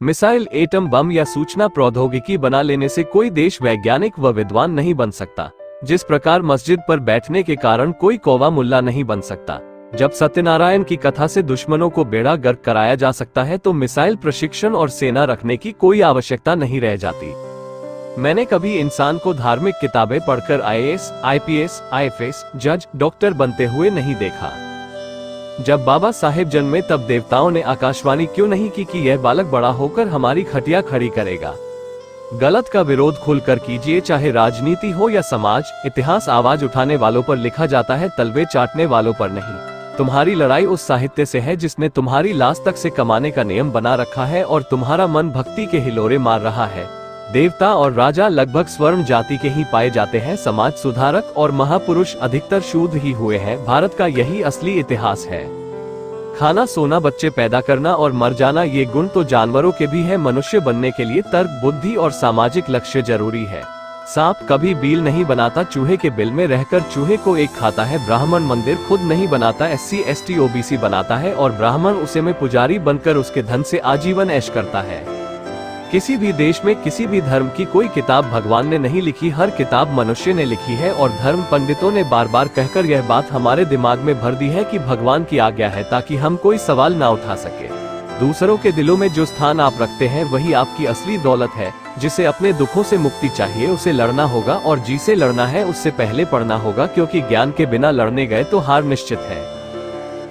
Missile, atom bomb या सूचना प्रौद्योगिकी बना लेने से कोई देश वैज्ञानिक व विद्वान नहीं बन सकता। जिस प्रकार मस्जिद पर बैठने के कारण कोई कौवा मुल्ला नहीं बन सकता। जब सत्यनारायण की कथा से दुश्मनों को बेड़ा गर्क कराया जा सकता है तो मिसाइल प्रशिक्षण और सेना रखने की कोई आवश्यकता नहीं रह जाती। मैंने कभी इंसान को धार्मिक किताबें पढ़कर आईएएस, आईपीएस, आईएफएस, जज, डॉक्टर बनते हुए नहीं देखा। जब बाबा साहेब जन्मे तब देवताओं ने आकाशवाणी क्यों नहीं की कि यह बालक बड़ा होकर हमारी खटिया खड़ी करेगा। गलत का विरोध खुलकर कीजिए, चाहे राजनीति हो या समाज। इतिहास आवाज उठाने वालों पर लिखा जाता है, तलवे चाटने वालों पर नहीं। तुम्हारी लड़ाई उस साहित्य से है जिसने तुम्हारी लाश तक से कमाने का नियम बना रखा है और तुम्हारा मन भक्ति के हिलोरे मार रहा है। देवता और राजा लगभग स्वर्ण जाति के ही पाए जाते हैं। समाज सुधारक और महापुरुष अधिकतर शूद्र ही हुए हैं। भारत का यही असली इतिहास है। खाना, सोना, बच्चे पैदा करना और मर जाना, ये गुण तो जानवरों के भी है। मनुष्य बनने के लिए तर्क, बुद्धि और सामाजिक लक्ष्य जरूरी है। सांप कभी बील नहीं बनाता, चूहे के बिल में रहकर चूहे को एक खाता है। ब्राह्मण मंदिर खुद नहीं बनाता, SC, ST, OBC बनाता है और ब्राह्मण उसे में पुजारी बनकर उसके धन से आजीवन ऐश करता है। किसी भी देश में किसी भी धर्म की कोई किताब भगवान ने नहीं लिखी, हर किताब मनुष्य ने लिखी है। और धर्म पंडितों ने बार बार कहकर यह बात हमारे दिमाग में भर दी है कि भगवान की आज्ञा है ताकि हम कोई सवाल ना उठा सके। दूसरों के दिलों में जो स्थान आप रखते हैं वही आपकी असली दौलत है। जिसे अपने दुखों से मुक्ति चाहिए उसे लड़ना होगा, और जिसे लड़ना है उससे पहले पढ़ना होगा, क्योंकि ज्ञान के बिना लड़ने गए तो हार निश्चित है।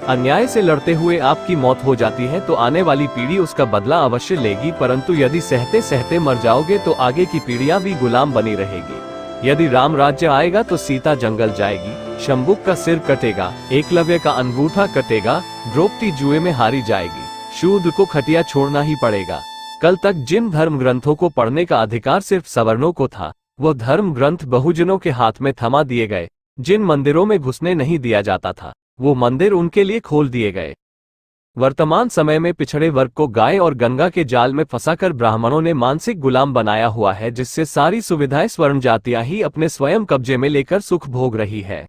अन्याय से लड़ते हुए आपकी मौत हो जाती है तो आने वाली पीढ़ी उसका बदला अवश्य लेगी, परंतु यदि सहते सहते मर जाओगे तो आगे की पीढ़ियां भी गुलाम बनी रहेगी। यदि राम राज्य आएगा तो सीता जंगल जाएगी, शंबुक का सिर कटेगा, एकलव्य का अंगूठा कटेगा, द्रौपदी जुए में हारी जाएगी, शूद्र को खटिया छोड़ना ही पड़ेगा। कल तक जिन धर्म ग्रंथों को पढ़ने का अधिकार सिर्फ सवर्णों को था, वह धर्म ग्रंथ बहुजनों के हाथ में थमा दिए गए। जिन मंदिरों में घुसने नहीं दिया जाता था वो मंदिर उनके लिए खोल दिए गए। वर्तमान समय में पिछड़े वर्ग को गाय और गंगा के जाल में फंसाकर ब्राह्मणों ने मानसिक गुलाम बनाया हुआ है, जिससे सारी सुविधाएं स्वर्ण जातियां ही अपने स्वयं कब्जे में लेकर सुख भोग रही है।